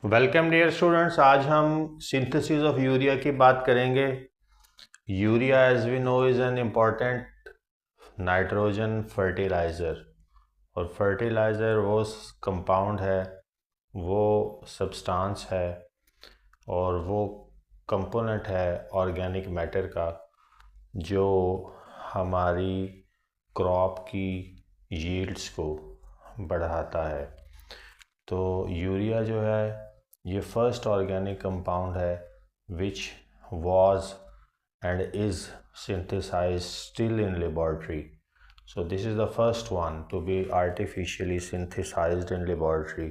Welcome dear students. आज हम synthesis of urea की बात करेंगे। Urea as we know is an important nitrogen fertilizer, और फर्टिलाइज़र वो कंपाउंड है, वो सब्सटेंस है और वो कंपोनेंट है ऑर्गेनिक मैटर का जो हमारी क्रॉप की यील्ड्स को बढ़ाता है। तो यूरिया जो है ये फर्स्ट ऑर्गेनिक कंपाउंड है विच was and is synthesized still in laboratory. So this is the first one to be artificially synthesized in laboratory.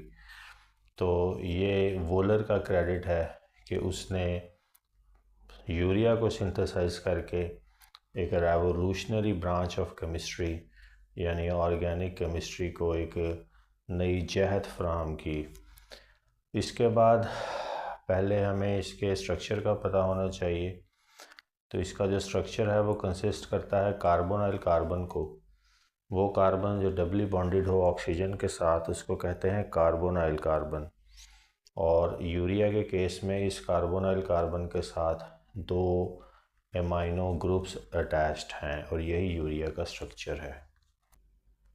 तो ये वोलर का क्रेडिट है कि उसने यूरिया को सिंथेसाइज करके एक रेवोल्यूशनरी ब्रांच ऑफ केमिस्ट्री यानी ऑर्गेनिक केमिस्ट्री को एक नई जहत फराहम की। इसके बाद पहले हमें इसके स्ट्रक्चर का पता होना चाहिए। तो इसका जो स्ट्रक्चर है वो कंसिस्ट करता है कार्बोनाइल कार्बन को। वो कार्बन जो डबली बॉन्डेड हो ऑक्सीजन के साथ उसको कहते हैं कार्बोनाइल कार्बन। और यूरिया के केस में इस कार्बोनाइल कार्बन के साथ दो एमाइनो ग्रुप्स अटैच्ड हैं और यही यूरिया का स्ट्रक्चर है।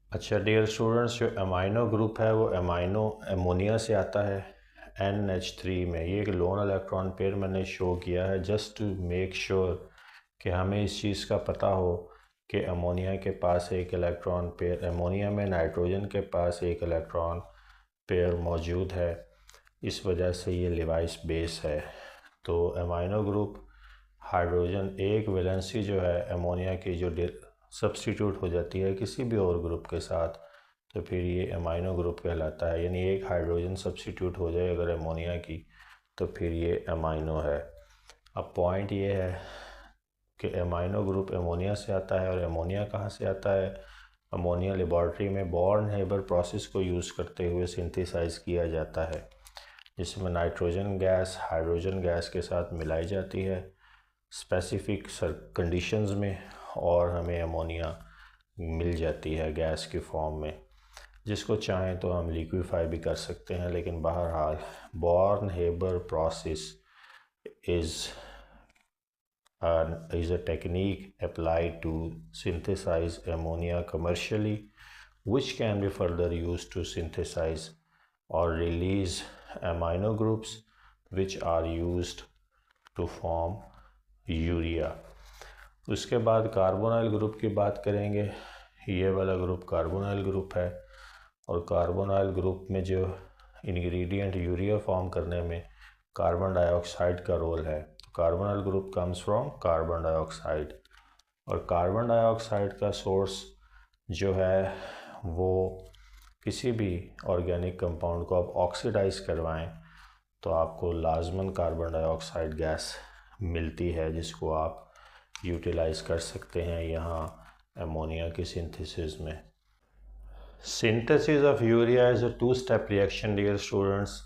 अच्छा डियर स्टूडेंट्स, जो एमाइनो ग्रुप है वो एमोनिया से आता है NH3 में। ये एक लोन इलेक्ट्रॉन पेयर मैंने शो किया है जस्ट टू मेक श्योर कि हमें इस चीज़ का पता हो कि अमोनिया के पास एक इलेक्ट्रॉन पेयर, अमोनिया में नाइट्रोजन के पास एक इलेक्ट्रॉन पेयर मौजूद है। इस वजह से ये लिवाइस बेस है। तो एमाइनो ग्रुप हाइड्रोजन एक वैलेंसी जो है अमोनिया की जो सब्स्टिट्यूट हो जाती है किसी भी और ग्रुप के साथ, तो फिर ये अमाइनो ग्रुप कहलाता है। यानी एक हाइड्रोजन सब्स्टिट्यूट हो जाए अगर अमोनिया की तो फिर ये अमाइनो है। अब पॉइंट ये है कि अमाइनो ग्रुप अमोनिया से आता है और अमोनिया कहाँ से आता है। अमोनिया लेबॉर्ट्री में बॉर्न हेबर प्रोसेस को यूज़ करते हुए सिंथेसाइज किया जाता है, जिसमें नाइट्रोजन गैस हाइड्रोजन गैस के साथ मिलाई जाती है स्पेसिफिक कंडीशंस में और हमें अमोनिया मिल जाती है गैस की फॉर्म में। जिसको चाहें तो हम लिक्विफाई भी कर सकते हैं, लेकिन बहरहाल Born Haber process is a technique applied to synthesize ammonia commercially, which can be further used to synthesize or release amino groups which are used to form urea. उसके बाद कार्बोनाइल ग्रुप की बात करेंगे। ये वाला ग्रुप कार्बोनाइल ग्रुप है और carbonyl group में जो इंग्रेडिएंट यूरिया फॉर्म करने में कार्बन डाइऑक्साइड का रोल है। Carbonyl group comes from carbon dioxide, और कार्बन डाइऑक्साइड का सोर्स जो है वो किसी भी ऑर्गेनिक कंपाउंड को आप ऑक्सीडाइज करवाएं तो आपको लाजमन कार्बन डाइऑक्साइड गैस मिलती है, जिसको आप यूटिलाइज कर सकते हैं यहाँ अमोनिया की सिंथेसिस में। Synthesis of urea is a two step reaction dear students.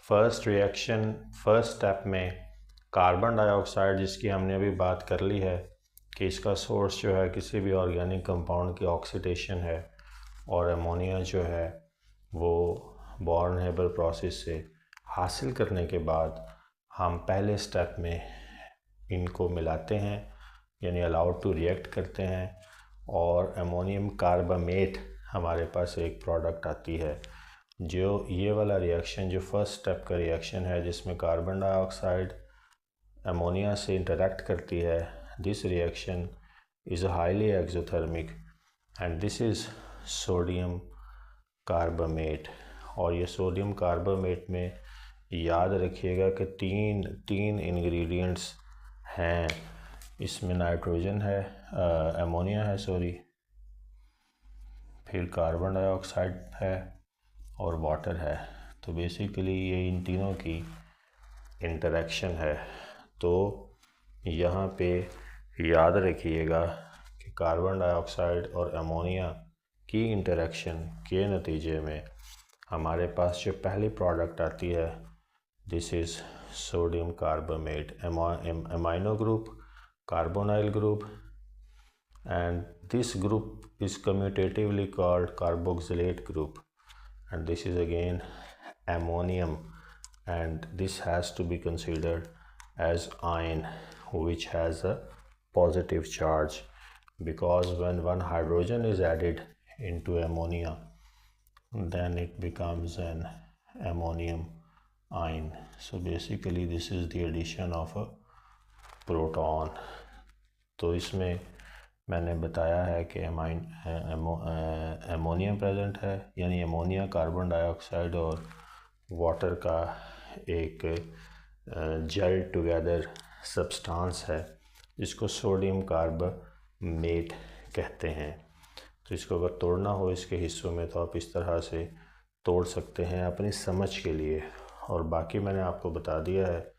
First step में कार्बन डाइऑक्साइड, जिसकी हमने अभी बात कर ली है कि इसका सोर्स जो है किसी भी ऑर्गेनिक कंपाउंड की ऑक्सीडेशन है, और अमोनिया जो है वो बॉर्न हेबर प्रोसेस से हासिल करने के बाद हम पहले स्टेप में इनको मिलाते हैं यानी अलाउड टू रिएक्ट करते हैं, और अमोनियम कार्बामेट हमारे पास एक प्रोडक्ट आती है। जो ये वाला रिएक्शन जो फर्स्ट स्टेप का रिएक्शन है जिसमें कार्बन डाइऑक्साइड अमोनिया से इंटरेक्ट करती है, this reaction is highly exothermic and this is sodium carbamate. और ये सोडियम कार्बामेट में याद रखिएगा कि तीन इंग्रेडिएंट्स हैं। इसमें नाइट्रोजन है, अमोनिया है सॉरी, फिर कार्बन डाइऑक्साइड है और वाटर है। तो बेसिकली ये इन तीनों की इंटरेक्शन है। तो यहाँ पे याद रखिएगा कि कार्बन डाइऑक्साइड और अमोनिया की इंटरेक्शन के नतीजे में हमारे पास जो पहली प्रोडक्ट आती है this is sodium carbamate, amino group, carbonyl group, and this group is commutatively called carboxylate group, and this is again ammonium and this has to be considered as ion which has a positive charge, because when one hydrogen is added into ammonia then it becomes an ammonium ion. So basically this is the addition of a proton. तो इसमें मैंने बताया है कि ammonia present है, यानी ammonia carbon dioxide और water का एक जेल टुगेदर सब्सटेंस है जिसको सोडियम कार्बोनेट कहते हैं। तो इसको अगर तोड़ना हो इसके हिस्सों में तो आप इस तरह से तोड़ सकते हैं अपनी समझ के लिए। और बाकी मैंने आपको बता दिया है,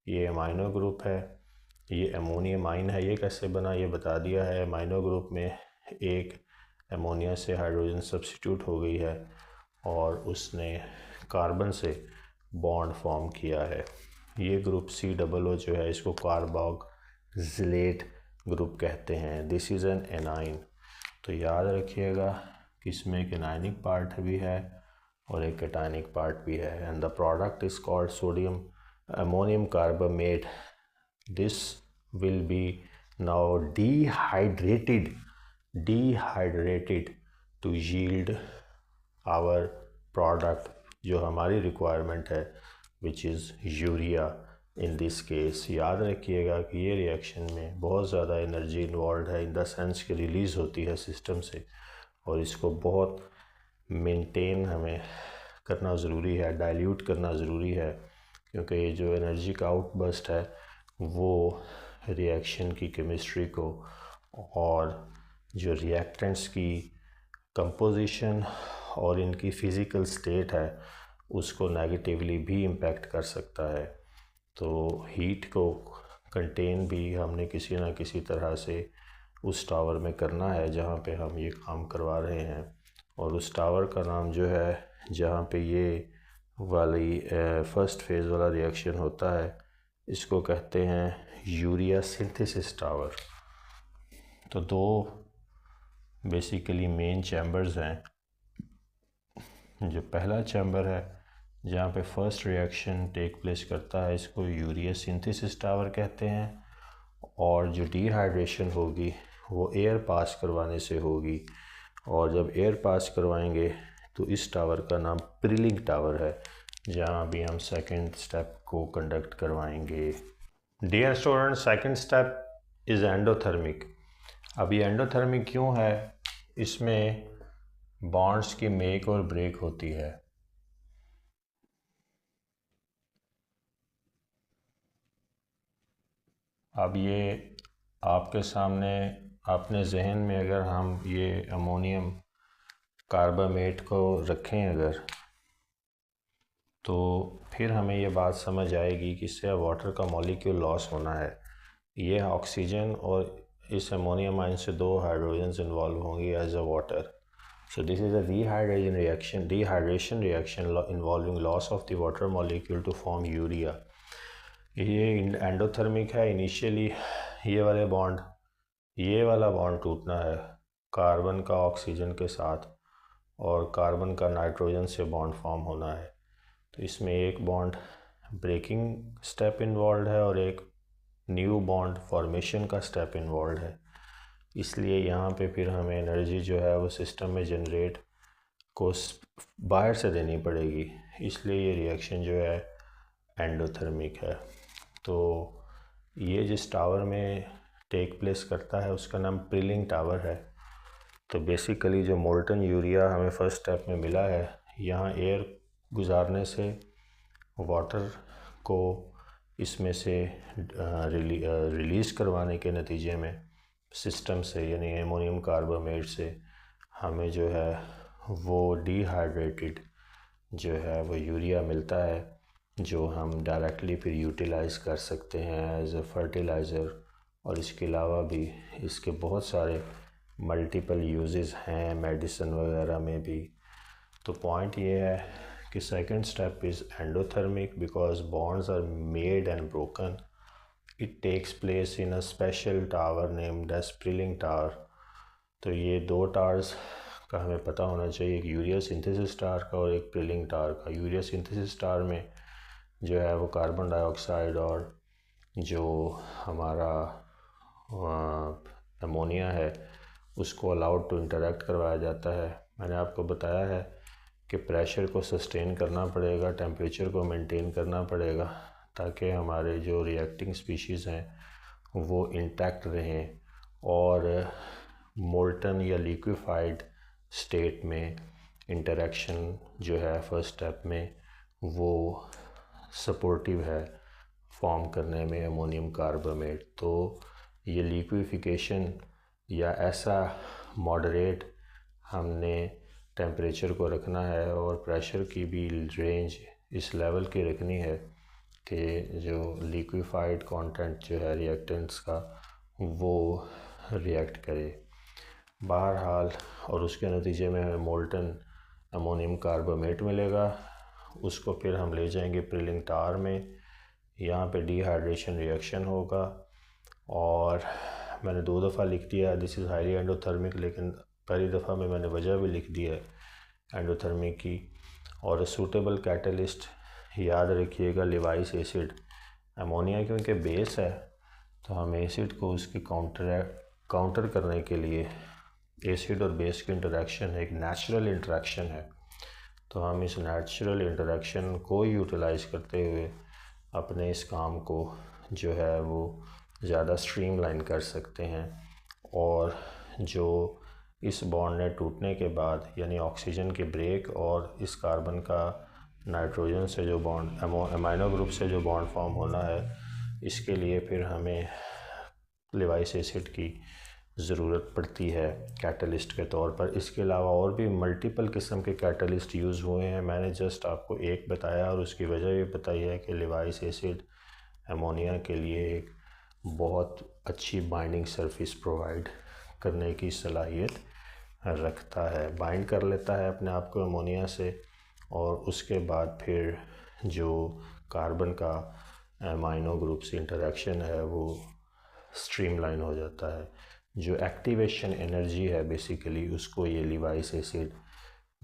ये अमाइनो ग्रुप है, ये अमोनियम आइन है, ये कैसे बना ये बता दिया है। अमाइनो ग्रुप में एक अमोनिया से हाइड्रोजन सब्स्टिट्यूट हो गई है और उसने कार्बन से बॉन्ड फॉर्म किया है। ये ग्रुप COO जो है इसको कार्बोक्सिलेट ग्रुप कहते हैं। This is an A9. तो याद रखिएगा कि इसमें एक एनाइनिक पार्ट भी है और एक कैटायनिक पार्ट भी है, and the product is called sodium ammonium carbonate. This will be now dehydrated to yield our product जो हमारी रिक्वायरमेंट है, which is urea in this case. याद रखिएगा कि ये रिएक्शन में बहुत ज़्यादा एनर्जी इन्वॉल्व है, इन द सेंस कि रिलीज़ होती है सिस्टम से, और इसको बहुत मेंटेन हमें करना ज़रूरी है, डाइल्यूट करना ज़रूरी है, क्योंकि ये जो एनर्जी का आउटबर्स्ट है वो रिएक्शन की केमिस्ट्री को और जो रिएक्टेंट्स की कंपोजिशन और इनकी फ़िज़िकल स्टेट है उसको नेगेटिवली भी इम्पेक्ट कर सकता है। तो हीट को कंटेन भी हमने किसी ना किसी तरह से उस टावर में करना है जहाँ पे हम ये काम करवा रहे हैं, और उस टावर का नाम जो है जहाँ पे ये वाली फर्स्ट फेज़ वाला रिएक्शन होता है इसको कहते हैं यूरिया सिंथेसिस टावर। तो दो बेसिकली मेन चैम्बर्स हैं। जो पहला चैम्बर है जहाँ पे फर्स्ट रिएक्शन टेक प्लेस करता है इसको यूरिया सिंथेसिस टावर कहते हैं, और जो डिहाइड्रेशन होगी वो एयर पास करवाने से होगी, और जब एयर पास करवाएंगे तो इस टावर का नाम प्रिलिंग टावर है जहाँ भी हम सेकंड स्टेप को कंडक्ट करवाएंगे। Dear student, second step is endothermic. अब ये एंडोथर्मिक क्यों है? इसमें बॉन्ड्स की मेक और ब्रेक होती है। अब ये आपके सामने अपने जहन में अगर हम ये अमोनियम कार्बोनेट को रखें अगर, तो फिर हमें ये बात समझ आएगी कि इससे वाटर का मॉलिक्यूल लॉस होना है। ये ऑक्सीजन और इस अमोनियम आयन से दो हाइड्रोजन्स इन्वॉल्व होंगी as a water. So this is a dehydration reaction involving loss of the water molecule to form urea. ये एंडोथर्मिक है। इनिशियली ये वाला बॉन्ड टूटना है कार्बन का ऑक्सीजन के साथ, और कार्बन का नाइट्रोजन से बॉन्ड फॉर्म होना है। तो इसमें एक बॉन्ड ब्रेकिंग स्टेप इन्वॉल्व है और एक न्यू बॉन्ड फॉर्मेशन का स्टेप इन्वॉल्व है। इसलिए यहाँ पे फिर हमें एनर्जी जो है वो सिस्टम में जनरेट को बाहर से देनी पड़ेगी, इसलिए ये रिएक्शन जो है एंडोथर्मिक है। तो ये जिस टावर में टेक प्लेस करता है उसका नाम प्रिलिंग टावर है। तो बेसिकली जो मोल्टन यूरिया हमें फर्स्ट स्टेप में मिला है, यहाँ एयर गुजारने से वाटर को इसमें से रिलीज़ करवाने के नतीजे में सिस्टम से, यानी एमोनियम कार्बोनेट से हमें जो है वो डिहाइड्रेटेड जो है वो यूरिया मिलता है, जो हम डायरेक्टली फिर यूटिलाइज़ कर सकते हैं एज ए फर्टिलाइज़र। और इसके अलावा भी इसके बहुत सारे मल्टीपल यूजेस हैं मेडिसिन वगैरह में भी। तो पॉइंट ये है कि second step is endothermic because bonds are made and broken. It takes place in a special tower named as Prilling Tower। तो ये दो टावर्स का हमें पता होना चाहिए, एक यूरिया सिंथेसिस टावर का और एक प्रिलिंग टावर का। यूरिया सिंथेसिस टावर में जो है वो कार्बन डाइऑक्साइड और जो हमारा अमोनिया है उसको अलाउड टू इंटरेक्ट करवाया जाता है। मैंने आपको बताया है कि प्रेशर को सस्टेन करना पड़ेगा, टेम्परेचर को मेंटेन करना पड़ेगा ताकि हमारे जो रिएक्टिंग स्पीशीज़ हैं वो इंटैक्ट रहें और मोल्टन या लिक्विफाइड स्टेट में इंटरेक्शन जो है फर्स्ट स्टेप में वो सपोर्टिव है फॉर्म करने में अमोनियम कार्बोनेट। तो ये लिक्विफिकेशन या ऐसा मॉडरेट हमने टेम्परेचर को रखना है और प्रेशर की भी रेंज इस लेवल की रखनी है कि जो लिक्विफाइड कंटेंट जो है रिएक्टेंट्स का वो रिएक्ट करे बहरहाल, और उसके नतीजे में हमें मोल्टन अमोनियम कार्बोनेट मिलेगा। उसको फिर हम ले जाएंगे प्रिलिंग टार में, यहाँ पे डिहाइड्रेशन रिएक्शन होगा और मैंने 2 दफ़ा लिख दिया दिस इज़ हाईली एंडोथर्मिक, लेकिन पहली दफ़ा में मैंने वजह भी लिख दी है एंडोथर्मिक की। और सूटेबल कैटलिस्ट याद रखिएगा लिवाइस एसिड। अमोनिया क्योंकि बेस है तो हम एसिड को उसके काउंटर करने के लिए, एसिड और बेस की इंटरेक्शन एक नेचुरल इंटरेक्शन है, तो हम इस नेचुरल इंटरेक्शन को यूटिलाइज़ करते हुए अपने इस काम को जो है वो ज़्यादा स्ट्रीमलाइन कर सकते हैं। और जो इस बॉन्ड ने टूटने के बाद यानी ऑक्सीजन के ब्रेक और इस कार्बन का नाइट्रोजन से जो बॉन्ड अमाइनो ग्रुप से जो बॉन्ड फॉर्म होना है, इसके लिए फिर हमें लिवाइस एसिड की ज़रूरत पड़ती है कैटलिस्ट के तौर पर। इसके अलावा और भी मल्टीपल किस्म के कैटलिस्ट यूज़ हुए हैं, मैंने जस्ट आपको एक बताया और उसकी वजह भी बताई है कि लिवाइस एसिड अमोनिया के लिए एक बहुत अच्छी बाइंडिंग सरफेस प्रोवाइड करने की सलाहियत रखता है, बाइंड कर लेता है अपने आप को अमोनिया से और उसके बाद फिर जो कार्बन का अमाइनो ग्रुप से इंटरेक्शन है वो स्ट्रीमलाइन हो जाता है। जो एक्टिवेशन एनर्जी है बेसिकली उसको ये लिवाइस एसिड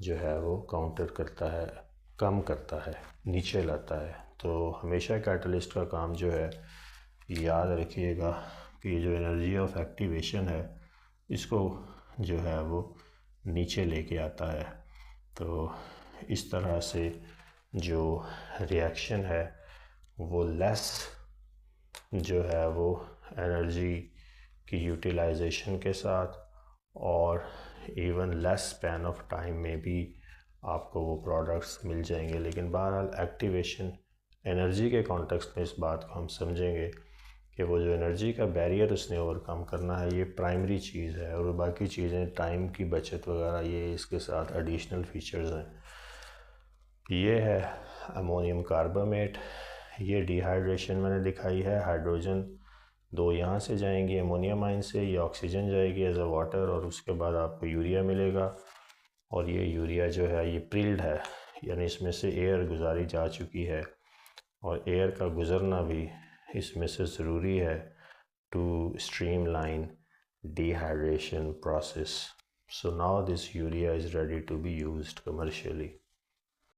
जो है वो काउंटर करता है, कम करता है, नीचे लाता है। तो हमेशा कैटलिस्ट का काम जो है याद रखिएगा कि जो एनर्जी ऑफ एक्टिवेशन है इसको जो है वो नीचे लेके आता है। तो इस तरह से जो रिएक्शन है वो लेस जो है वो एनर्जी की यूटिलाइजेशन के साथ और even less span of time में भी आपको वो प्रोडक्ट्स मिल जाएंगे। लेकिन बहरहाल एक्टिवेशन एनर्जी के कॉन्टेक्स्ट में इस बात को हम समझेंगे कि वो जो एनर्जी का बैरियर उसने ओवरकम करना है ये प्राइमरी चीज़ है और बाकी चीज़ें टाइम की बचत वगैरह ये इसके साथ एडिशनल फीचर्स हैं। ये है अमोनियम कार्बोनेट। ये डिहाइड्रेशन मैंने दिखाई है, हाइड्रोजन 2 यहाँ से जाएंगी अमोनिया माइन से, ये ऑक्सीजन जाएगी एज अ वाटर और उसके बाद आपको यूरिया मिलेगा। और ये यूरिया जो है ये प्रिल्ड है यानी इसमें से एयर गुजारी जा चुकी है और एयर का गुज़रना भी इसमें से ज़रूरी है to streamline dehydration process. So now this urea is ready to be used commercially.